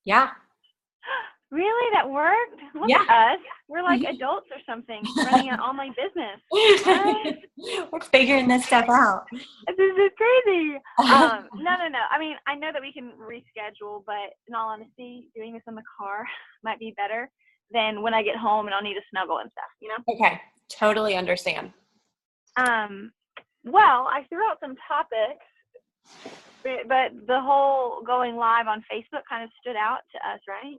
Yeah. Really? That worked? Look Yeah. at us. We're like adults or something, running an online business. What? We're figuring this stuff out. This is crazy. No. I mean, I know that we can reschedule, but in all honesty, doing this in the car might be better than when I get home and I'll need to snuggle and stuff, you know? Okay. Totally understand. Well, I threw out some topics, but the whole going live on Facebook kind of stood out to us, right?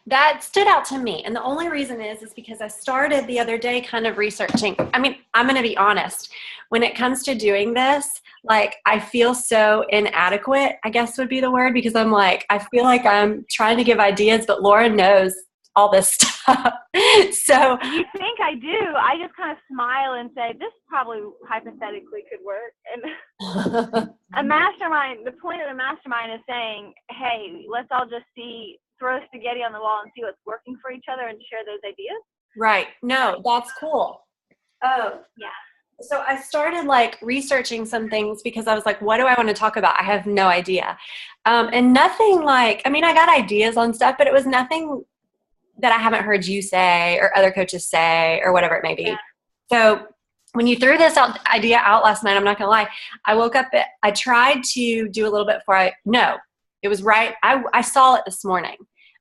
That stood out to me. And the only reason is because I started the other day kind of researching. I mean, I'm going to be honest. When it comes to doing this, like I feel so inadequate, I guess would be the word, because I'm like, I feel like I'm trying to give ideas, but Laura knows all this stuff. So You think I do. I just kind of smile and say, this probably hypothetically could work. And a mastermind, the point of the mastermind is saying, hey, let's all just throw spaghetti on the wall and see what's working for each other and share those ideas. right. No, that's cool. Oh, Yeah. so I started like researching some things because I was like, what do I want to talk about? I have no idea. And nothing like, I mean, I got ideas on stuff, but it was nothing that I haven't heard you say or other coaches say or whatever it may be. Yeah. So when you threw this idea out last night, I'm not going to lie, I woke up, I tried to do a little bit before it was right. I saw it this morning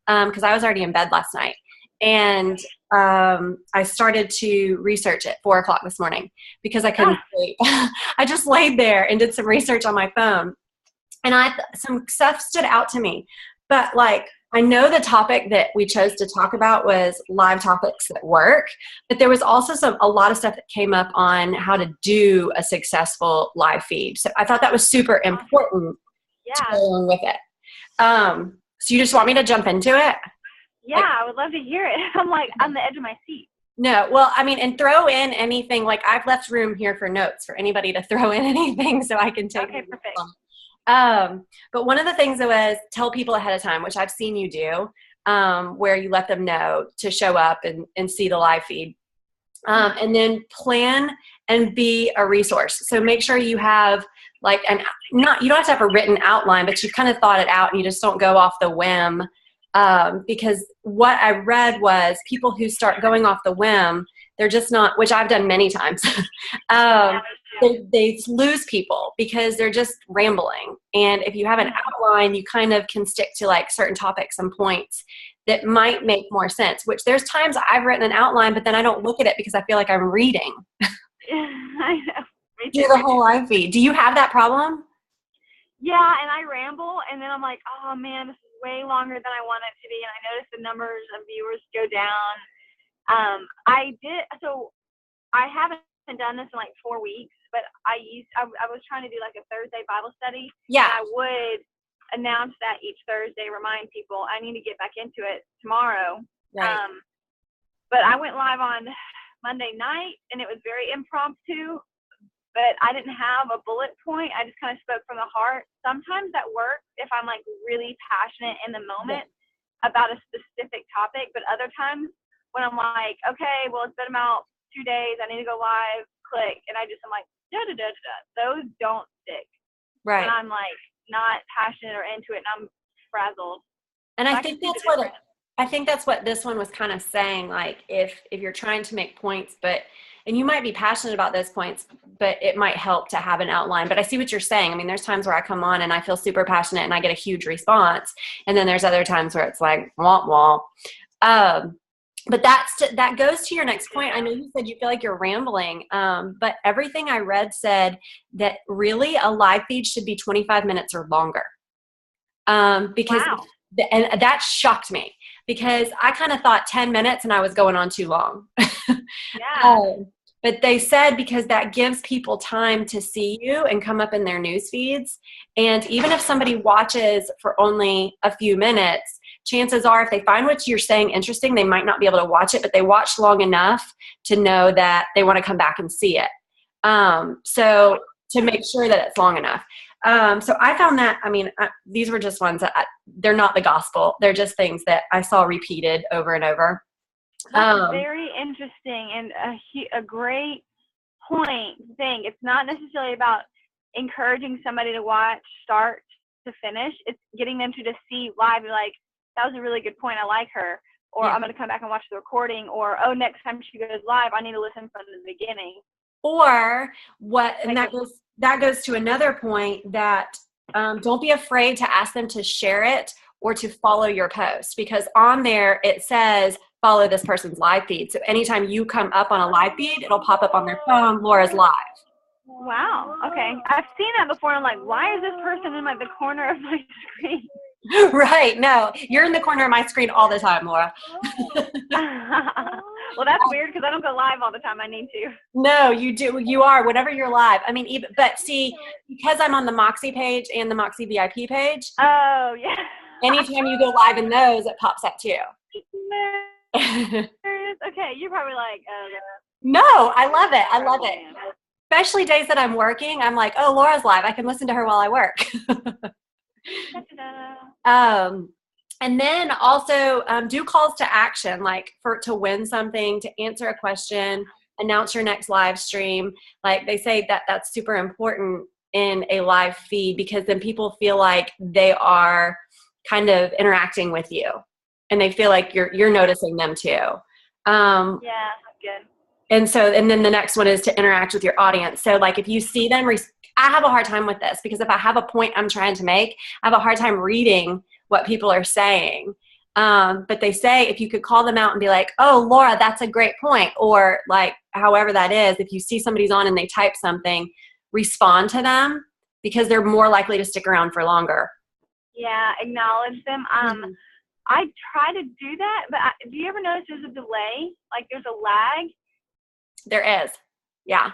because I was already in bed last night. And I started to research at 4:00 this morning because I couldn't sleep. I just laid there and did some research on my phone. And some stuff stood out to me. But like, I know the topic that we chose to talk about was live topics that work, but there was also a lot of stuff that came up on how to do a successful live feed. So I thought that was super important to go along with it. So you just want me to jump into it? Yeah, I would love to hear it. I'm like on the edge of my seat. No, well, I mean, and throw in anything. Like I've left room here for notes for anybody to throw in anything so I can take. Okay, perfect. But one of the things that was tell people ahead of time, which I've seen you do, where you let them know to show up and see the live feed. And then plan and be a resource. So make sure you have like you don't have to have a written outline, but you've kind of thought it out and you just don't go off the whim. Because what I read was people who start going off the whim, they're just not, which I've done many times. They lose people because they're just rambling. And if you have an outline, you kind of can stick to like certain topics and points that might make more sense, which there's times I've written an outline, but then I don't look at it because I feel like I'm reading. I know. Do the whole live feed. Do you have that problem? Yeah, and I ramble, and then I'm like, oh man, this is way longer than I want it to be, and I notice the numbers of viewers go down. I haven't done this in like 4 weeks, but I was trying to do like a Thursday Bible study. Yeah. And I would announce that each Thursday, remind people I need to get back into it tomorrow. Right. But I went live on Monday night, and it was very impromptu. But I didn't have a bullet point. I just kind of spoke from the heart. Sometimes that works if I'm like really passionate in the moment about a specific topic. But other times when I'm like, okay, well, it's been about 2 days. I need to go live, click. And I'm like, da-da-da-da-da. Those don't stick. Right. When I'm like not passionate or into it and I'm frazzled. And I think that's what this one was kind of saying. Like if you're trying to make points, and you might be passionate about those points, but it might help to have an outline. But I see what you're saying. I mean, there's times where I come on and I feel super passionate and I get a huge response. And then there's other times where it's like, wah, wah. But that goes to your next point. I know you said you feel like you're rambling, but everything I read said that really a live feed should be 25 minutes or longer. Because and that shocked me because I kind of thought 10 minutes and I was going on too long. Yeah. But they said because that gives people time to see you and come up in their news feeds. And even if somebody watches for only a few minutes, chances are if they find what you're saying interesting, they might not be able to watch it, but they watch long enough to know that they want to come back and see it. So to make sure that it's long enough. So I found that, I mean, these were just ones that they're not the gospel. They're just things that I saw repeated over and over. That's very interesting and a great thing. It's not necessarily about encouraging somebody to watch start to finish. It's getting them to just see live, like, that was a really good point. I like her. Or I'm going to come back and watch the recording. Or, oh, next time she goes live, I need to listen from the beginning. Or what, and that goes to another point that don't be afraid to ask them to share it or to follow your post, because on there it says follow this person's live feed. So anytime you come up on a live feed, it'll pop up on their phone, Laura's live. Wow. Okay. I've seen that before. I'm like, why is this person in like the corner of my screen? Right. No, you're in the corner of my screen all the time, Laura. Well, that's weird because I don't go live all the time. I need to. No, you do. You are whenever you're live. I mean, but see, because I'm on the Moxie page and the Moxie VIP page. Oh, yeah. Anytime you go live in those, it pops up too. Okay, you're probably like, no, I love it. I love it. Especially days that I'm working. I'm like, oh, Laura's live. I can listen to her while I work. And then also do calls to action, like to win something, to answer a question, announce your next live stream. Like they say that that's super important in a live feed, because then people feel like they are kind of interacting with you and they feel like you're noticing them too. yeah, that's good. And then the next one is to interact with your audience. So like if you see them, I have a hard time with this, because if I have a point I'm trying to make, I have a hard time reading what people are saying. But they say if you could call them out and be like, oh, Laura, that's a great point. Or like, however that is, if you see somebody's on and they type something, respond to them, because they're more likely to stick around for longer. Yeah, acknowledge them. I try to do that, but do you ever notice there's a delay? Like there's a lag? There is. Yeah.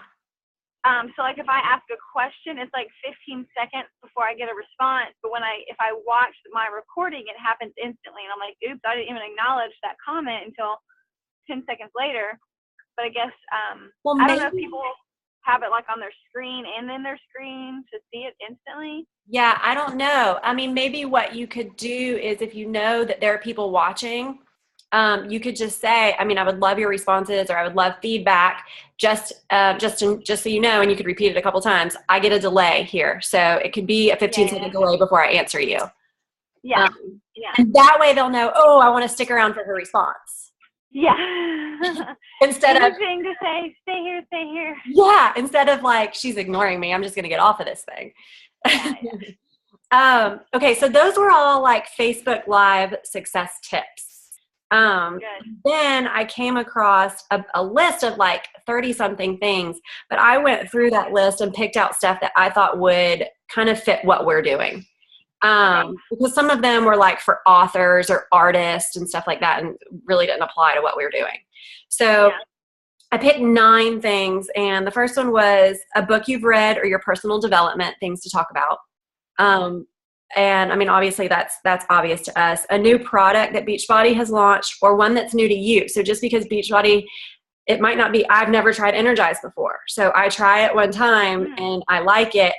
So like if I ask a question, it's like 15 seconds before I get a response. But if I watch my recording, it happens instantly. And I'm like, oops, I didn't even acknowledge that comment until 10 seconds later. But I guess, I don't know if people have it like on their screen and then their screen to see it instantly. Yeah, I don't know. I mean, maybe what you could do is, if you know that there are people watching, you could just say, I mean, I would love your responses, or I would love feedback, just so you know, and you could repeat it a couple times. I get a delay here. So it could be a 15-second delay before I answer you. Yeah. And that way they'll know, oh, I want to stick around for her response. Yeah. Instead of thing to say, stay here. Yeah. Instead of like, she's ignoring me, I'm just going to get off of this thing. Yeah. Okay. So those were all like Facebook Live success tips. Then I came across a list of like 30 something things, but I went through that list and picked out stuff that I thought would kind of fit what we're doing. Because some of them were like for authors or artists and stuff like that, and really didn't apply to what we were doing. So I picked 9 things, and the first one was a book you've read or your personal development things to talk about. And I mean, obviously that's obvious to us. A new product that Beachbody has launched, or one that's new to you. So just because Beachbody, it might not be, I've never tried Energize before. So I try it one time and I like it,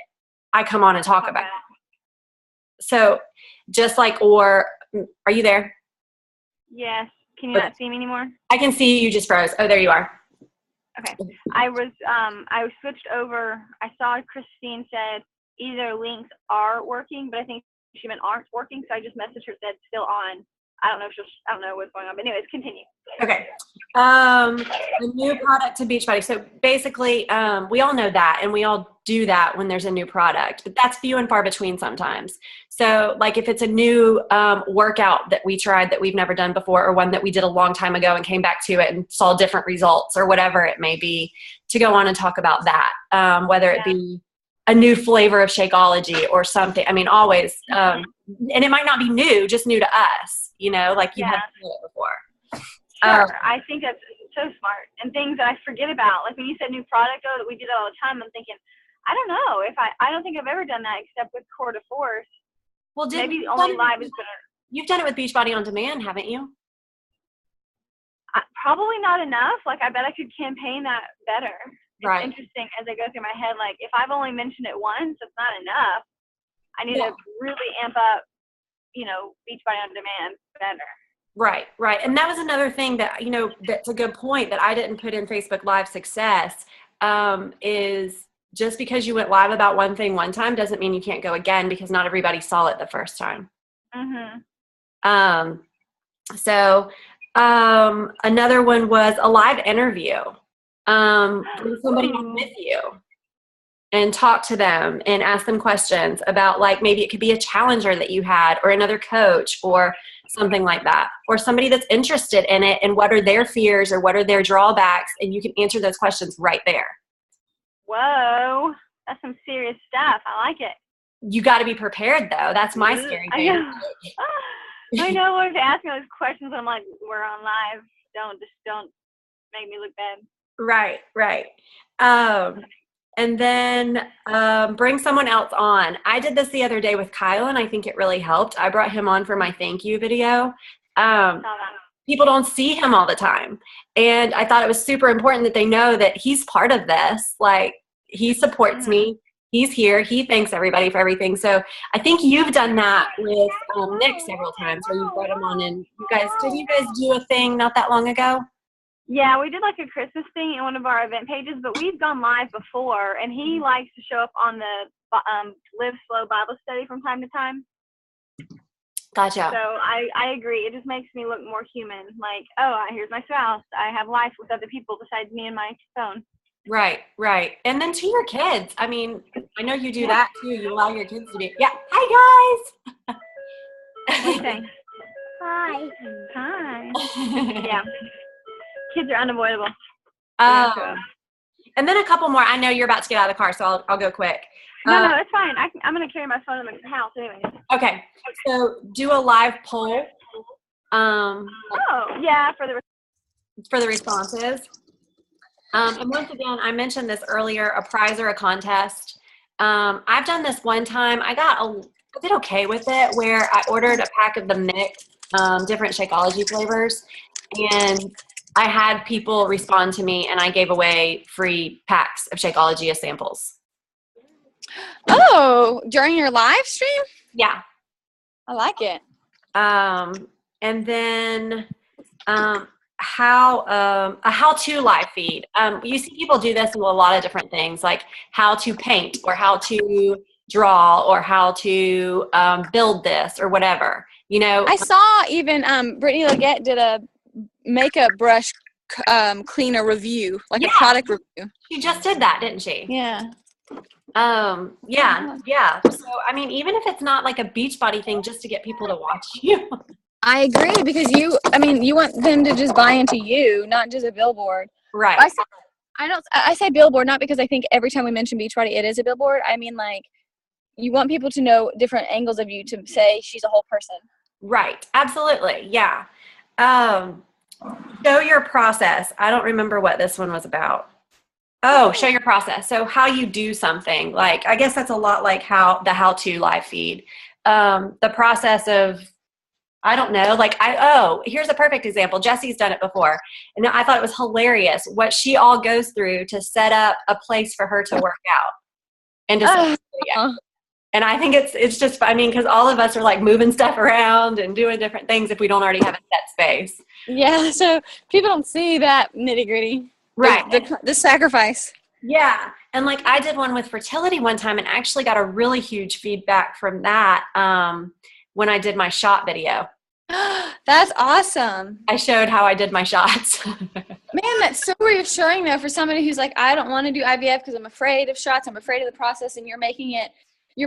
I come on and talk about it. So just like, or are you there? Yes. Can you not see me anymore? I can see you, just froze. Oh, there you are. Okay. I switched over. I saw Christine said either links are working, but I think she meant aren't working. So I just messaged her, said still on. I don't know what's going on, but anyways, continue. Okay. A new product to Beachbody. So basically, we all know that, and we all do that when there's a new product, but that's few and far between sometimes. So like if it's a new workout that we tried that we've never done before, or one that we did a long time ago and came back to it and saw different results, or whatever it may be, to go on and talk about that, whether it be a new flavor of Shakeology or something. I mean, always, and it might not be new, just new to us, you know, like you haven't seen it before. Sure. I think that's so smart. And things that I forget about, like when you said new product, that we do that all the time, I'm thinking, I don't know if I don't think I've ever done that except with Core de Force. Well, maybe only live is better. You've done it with Beachbody On Demand, haven't you? Probably not enough. Like, I bet I could campaign that better. Right. It's interesting as I go through my head, like if I've only mentioned it once, it's not enough. I need to really amp up, you know, Beachbody On Demand better. Right. And that was another thing that, you know, that's a good point that I didn't put in Facebook Live success, is just because you went live about one thing one time doesn't mean you can't go again, because not everybody saw it the first time. So another one was a live interview. Bring somebody on with you and talk to them and ask them questions about, like, maybe it could be a challenger that you had or another coach or something like that, or somebody that's interested in it and what are their fears or what are their drawbacks, and you can answer those questions right there. Whoa, that's some serious stuff. I like it. You got to be prepared, though. That's my scary thing. I know what to ask me those questions. I'm like, we're on live. Don't make me look bad. Right. And then bring someone else on. I did this the other day with Kyle, and I think it really helped. I brought him on for my thank you video. People don't see him all the time. And I thought it was super important that they know that he's part of this. Like, he supports me. He's here. He thanks everybody for everything. So I think you've done that with Nick several times where you brought him on. And did you guys do a thing not that long ago? Yeah, we did like a Christmas thing in one of our event pages, but we've gone live before, and he likes to show up on the Live Slow Bible study from time to time. Gotcha. So I agree. It just makes me look more human. Like, oh, here's my spouse. I have life with other people besides me and my phone. Right. And then to your kids. I mean, I know you do that too. You allow your kids to be, hi guys. What do you think? Hi. Yeah. Kids are unavoidable. And then a couple more. I know you're about to get out of the car, so I'll go quick. No, it's fine. I'm going to carry my phone in the house anyway. Okay. So do a live poll. For the responses. And once again, I mentioned this earlier, a prize or a contest. I've done this one time. I did okay with it, where I ordered a pack of the mixed different Shakeology flavors, and I had people respond to me, and I gave away free packs of Shakeology as samples. Oh, during your live stream? Yeah. I like it. And then a how-to live feed. You see people do this with a lot of different things, like how to paint or how to draw or how to build this or whatever. You know, I saw even Brittany Leggett did a makeup brush cleaner review, like a product review. She just did that, didn't she? Yeah. Yeah. So, I mean, even if it's not like a Beachbody thing, just to get people to watch you. I agree, because you want them to just buy into you, not just a billboard. Right. I say billboard not because I think every time we mention Beachbody it is a billboard. I mean, like, you want people to know different angles of you to say she's a whole person. Right. Absolutely. Yeah. Show your process. I don't remember what this one was about. Oh, show your process. So how you do something. Like, I guess that's a lot like how-to live feed. The process of, I don't know, like, here's a perfect example. Jesse's done it before. And I thought it was hilarious what she all goes through to set up a place for her to work out. And and I think it's just, I mean, because all of us are like moving stuff around and doing different things if we don't already have a set space. Yeah, so people don't see that nitty gritty. Right. The sacrifice. Yeah. And like, I did one with fertility one time and actually got a really huge feedback from that when I did my shot video. That's awesome. I showed how I did my shots. Man, that's so reassuring though for somebody who's like, I don't want to do IVF because I'm afraid of shots. I'm afraid of the process. And you're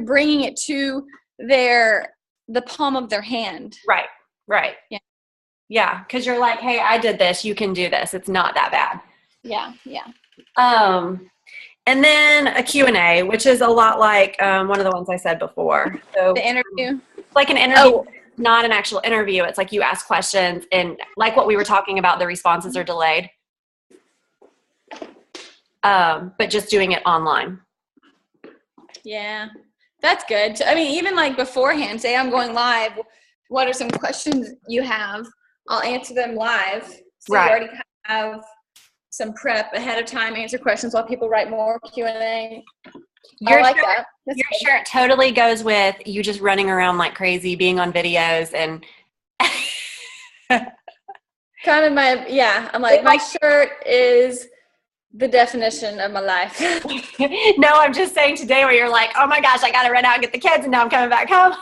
bringing it to the palm of their hand. Right. Yeah. Because you're like, hey, I did this. You can do this. It's not that bad. Yeah. And then a Q&A, which is a lot like one of the ones I said before. So the interview? Like an interview, not an actual interview. It's like you ask questions, and like what we were talking about, the responses are delayed. But just doing it online. Yeah, that's good. I mean, even like beforehand, say I'm going live, what are some questions you have? I'll answer them live. So right. You already have some prep ahead of time, answer questions while people write more Q&A. Your shirt totally goes with you just running around like crazy, being on videos and kind of I'm like, my shirt is the definition of my life. No, I'm just saying today where you're like, oh my gosh, I got to run out and get the kids and now I'm coming back home.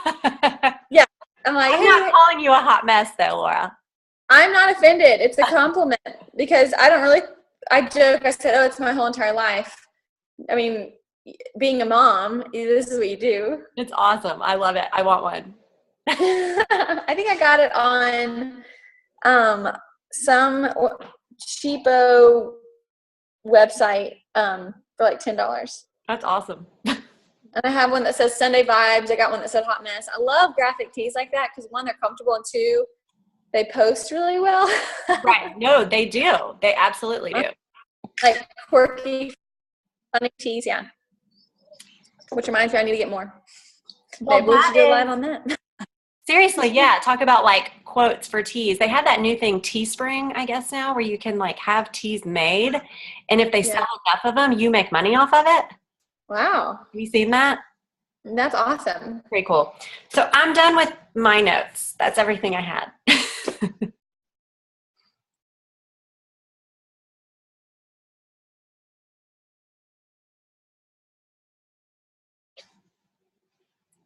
Yeah. I'm like, I'm not calling you a hot mess though, Laura. I'm not offended. It's a compliment because I joke, I said, oh, it's my whole entire life. I mean, being a mom, this is what you do. It's awesome. I love it. I want one. I think I got it on some cheapo website for like $10. That's awesome. And I have one that says Sunday Vibes. I got one that said Hot Mess. I love graphic tees like that because, one, they're comfortable, and two, they post really well. Right. No, they do. They absolutely do. Like quirky, funny tees, yeah. Which reminds me, I need to get more. Well, Maybe we should do a live on that. Seriously, yeah. Talk about like quotes for tees. They have that new thing, Teespring, I guess now, where you can like have tees made, and if they sell enough of them, you make money off of it. Wow. Have you seen that? That's awesome. Pretty cool. So I'm done with my notes. That's everything I had.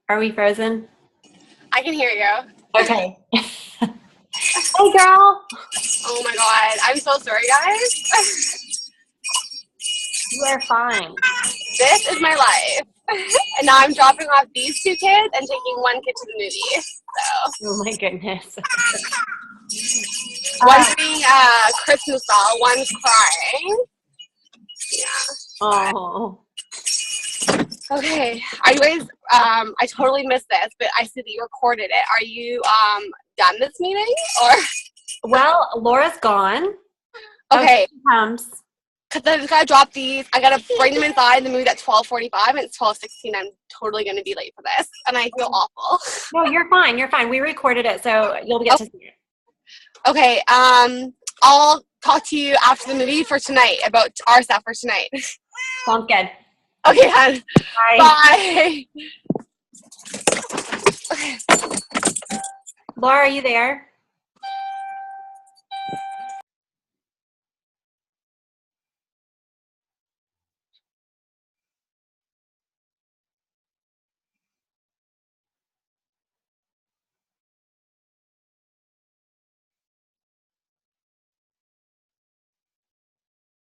Are we frozen? I can hear you. Okay. Hey, girl. Oh my god. I'm so sorry, guys. You are fine. This is my life. And now I'm dropping off these two kids and taking one kid to the movie. So. Oh, my goodness. One's doing a Christmas doll. One's crying. Yeah. Oh. Okay. Are you guys, I totally missed this, but I see that you recorded it. Are you done this meeting? Or? Well, Laura's gone. Okay. Oh, comes. Because I just got to drop these. I got to bring them inside and the movie at 12:45, and it's 12:16. I'm totally going to be late for this, and I feel awful. No, you're fine. You're fine. We recorded it, so you'll get to see it. Okay. I'll talk to you after the movie for tonight about our stuff for tonight. Sounds good. Okay, hon. Bye. Bye. Laura, are you there?